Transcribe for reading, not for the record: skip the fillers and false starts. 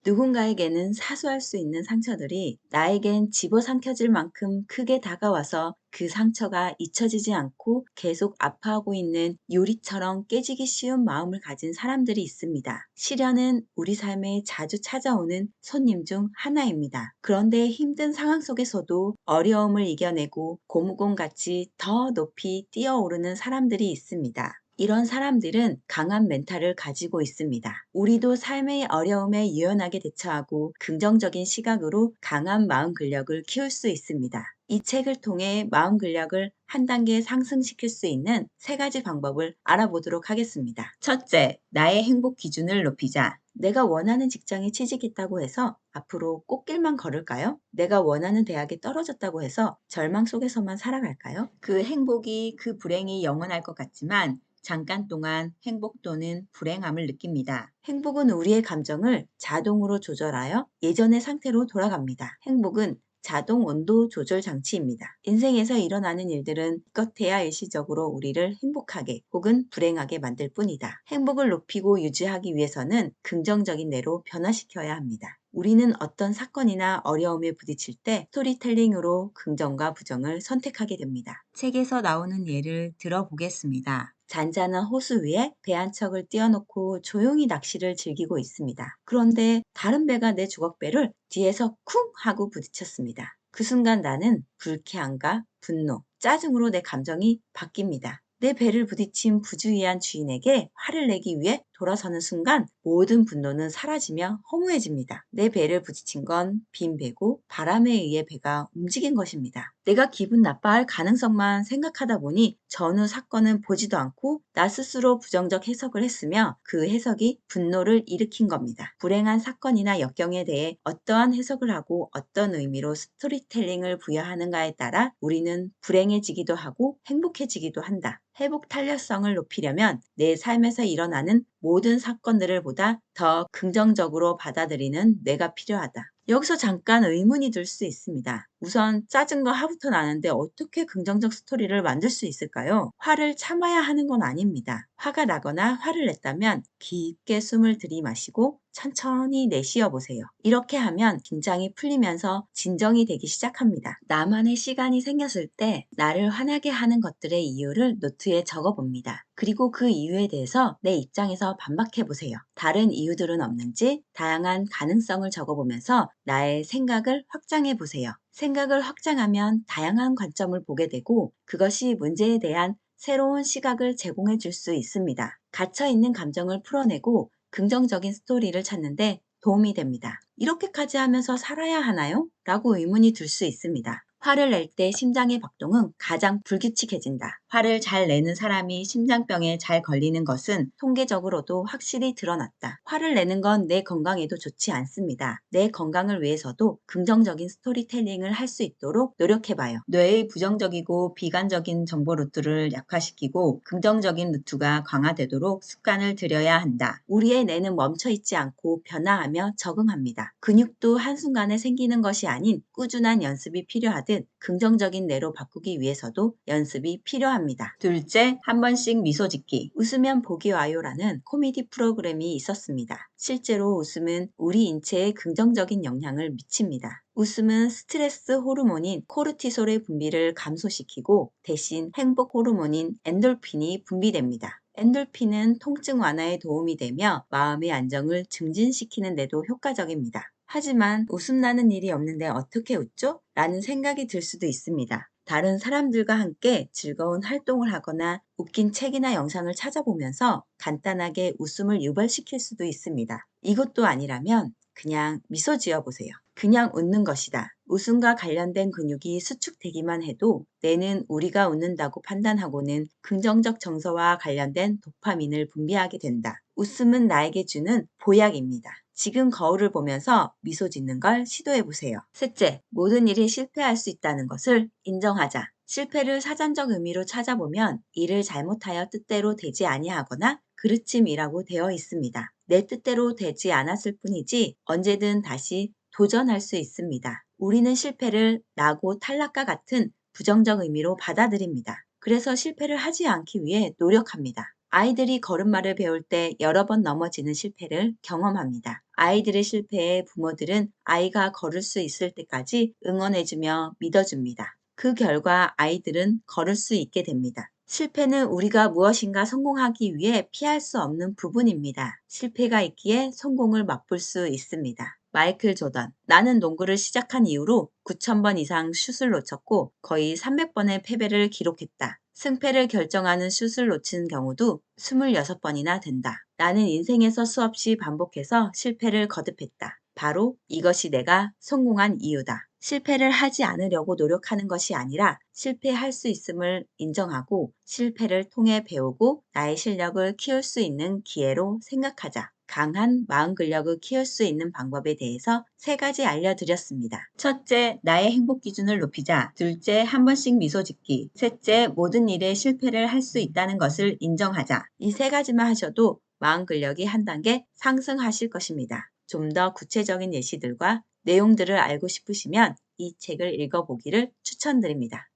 누군가에게는 사소할 수 있는 상처들이 나에겐 집어삼켜질 만큼 크게 다가와서 그 상처가 잊혀지지 않고 계속 아파하고 있는 유리처럼 깨지기 쉬운 마음을 가진 사람들이 있습니다. 시련은 우리 삶에 자주 찾아오는 손님 중 하나입니다. 그런데 힘든 상황 속에서도 어려움을 이겨내고 고무공같이 더 높이 뛰어오르는 사람들이 있습니다. 이런 사람들은 강한 멘탈을 가지고 있습니다. 우리도 삶의 어려움에 유연하게 대처하고 긍정적인 시각으로 강한 마음 근력을 키울 수 있습니다. 이 책을 통해 마음 근력을 한 단계 상승시킬 수 있는 세 가지 방법을 알아보도록 하겠습니다. 첫째, 나의 행복 기준을 높이자. 내가 원하는 직장에 취직했다고 해서 앞으로 꽃길만 걸을까요? 내가 원하는 대학에 떨어졌다고 해서 절망 속에서만 살아갈까요? 그 행복이 그 불행이 영원할 것 같지만 잠깐 동안 행복 또는 불행함을 느낍니다. 행복은 우리의 감정을 자동으로 조절하여 예전의 상태로 돌아갑니다. 행복은 자동 온도 조절 장치입니다. 인생에서 일어나는 일들은 기껏해야 일시적으로 우리를 행복하게 혹은 불행하게 만들 뿐이다. 행복을 높이고 유지하기 위해서는 긍정적인 뇌로 변화시켜야 합니다. 우리는 어떤 사건이나 어려움에 부딪힐 때 스토리텔링으로 긍정과 부정을 선택하게 됩니다. 책에서 나오는 예를 들어보겠습니다. 잔잔한 호수 위에 배 한 척을 띄워놓고 조용히 낚시를 즐기고 있습니다. 그런데 다른 배가 내 주걱배를 뒤에서 쿵 하고 부딪혔습니다. 그 순간 나는 불쾌함과 분노, 짜증으로 내 감정이 바뀝니다. 내 배를 부딪힌 부주의한 주인에게 화를 내기 위해 돌아서는 순간 모든 분노는 사라지며 허무해집니다. 내 배를 부딪힌 건 빈 배고 바람에 의해 배가 움직인 것입니다. 내가 기분 나빠할 가능성만 생각하다 보니 전후 사건은 보지도 않고 나 스스로 부정적 해석을 했으며 그 해석이 분노를 일으킨 겁니다. 불행한 사건이나 역경에 대해 어떠한 해석을 하고 어떤 의미로 스토리텔링을 부여하는가에 따라 우리는 불행해지기도 하고 행복해지기도 한다. 회복 탄력성을 높이려면 내 삶에서 일어나는 모든 사건들을 보다 더 긍정적으로 받아들이는 뇌가 필요하다. 여기서 잠깐 의문이 들 수 있습니다. 우선 짜증과 화부터 나는데 어떻게 긍정적 스토리를 만들 수 있을까요? 화를 참아야 하는 건 아닙니다. 화가 나거나 화를 냈다면 깊게 숨을 들이마시고 천천히 내쉬어 보세요. 이렇게 하면 긴장이 풀리면서 진정이 되기 시작합니다. 나만의 시간이 생겼을 때 나를 화나게 하는 것들의 이유를 노트에 적어봅니다. 그리고 그 이유에 대해서 내 입장에서 반박해 보세요. 다른 이유들은 없는지 다양한 가능성을 적어보면서 나의 생각을 확장해 보세요. 생각을 확장하면 다양한 관점을 보게 되고 그것이 문제에 대한 새로운 시각을 제공해 줄 수 있습니다. 갇혀있는 감정을 풀어내고 긍정적인 스토리를 찾는데 도움이 됩니다. 이렇게까지 하면서 살아야 하나요? 라고 의문이 들 수 있습니다. 화를 낼 때 심장의 박동은 가장 불규칙해진다. 화를 잘 내는 사람이 심장병에 잘 걸리는 것은 통계적으로도 확실히 드러났다. 화를 내는 건 내 건강에도 좋지 않습니다. 내 건강을 위해서도 긍정적인 스토리텔링을 할 수 있도록 노력해봐요. 뇌의 부정적이고 비관적인 정보 루트를 약화시키고 긍정적인 루트가 강화되도록 습관을 들여야 한다. 우리의 뇌는 멈춰있지 않고 변화하며 적응합니다. 근육도 한순간에 생기는 것이 아닌 꾸준한 연습이 필요하듯 긍정적인 뇌로 바꾸기 위해서도 연습이 필요합니다. 둘째, 한 번씩 미소 짓기. 웃으면 복이 와요라는 코미디 프로그램이 있었습니다. 실제로 웃음은 우리 인체에 긍정적인 영향을 미칩니다. 웃음은 스트레스 호르몬인 코르티솔의 분비를 감소시키고 대신 행복 호르몬인 엔돌핀이 분비됩니다. 엔돌핀은 통증 완화에 도움이 되며 마음의 안정을 증진시키는 데도 효과적입니다. 하지만 웃음 나는 일이 없는데 어떻게 웃죠? 라는 생각이 들 수도 있습니다. 다른 사람들과 함께 즐거운 활동을 하거나 웃긴 책이나 영상을 찾아보면서 간단하게 웃음을 유발시킬 수도 있습니다. 이것도 아니라면 그냥 미소 지어보세요. 그냥 웃는 것이다. 웃음과 관련된 근육이 수축되기만 해도 뇌는 우리가 웃는다고 판단하고는 긍정적 정서와 관련된 도파민을 분비하게 된다. 웃음은 나에게 주는 보약입니다. 지금 거울을 보면서 미소 짓는 걸 시도해보세요. 셋째, 모든 일이 실패할 수 있다는 것을 인정하자. 실패를 사전적 의미로 찾아보면 일을 잘못하여 뜻대로 되지 아니하거나 그르침이라고 되어 있습니다. 내 뜻대로 되지 않았을 뿐이지 언제든 다시 도전할 수 있습니다. 우리는 실패를 나고 탈락과 같은 부정적 의미로 받아들입니다. 그래서 실패를 하지 않기 위해 노력합니다. 아이들이 걸음마를 배울 때 여러 번 넘어지는 실패를 경험합니다. 아이들의 실패에 부모들은 아이가 걸을 수 있을 때까지 응원해주며 믿어줍니다. 그 결과 아이들은 걸을 수 있게 됩니다. 실패는 우리가 무엇인가 성공하기 위해 피할 수 없는 부분입니다. 실패가 있기에 성공을 맛볼 수 있습니다. 마이클 조던. 나는 농구를 시작한 이후로 9,000번 이상 슛을 놓쳤고 거의 300번의 패배를 기록했다. 승패를 결정하는 슛을 놓친 경우도 26번이나 된다. 나는 인생에서 수없이 반복해서 실패를 거듭했다. 바로 이것이 내가 성공한 이유다. 실패를 하지 않으려고 노력하는 것이 아니라 실패할 수 있음을 인정하고 실패를 통해 배우고 나의 실력을 키울 수 있는 기회로 생각하자. 강한 마음 근력을 키울 수 있는 방법에 대해서 3가지 알려드렸습니다. 첫째, 나의 행복 기준을 높이자. 둘째, 한 번씩 미소 짓기. 셋째, 모든 일에 실패를 할 수 있다는 것을 인정하자. 이 3가지만 하셔도 마음 근력이 한 단계 상승하실 것입니다. 좀 더 구체적인 예시들과 내용들을 알고 싶으시면 이 책을 읽어보기를 추천드립니다.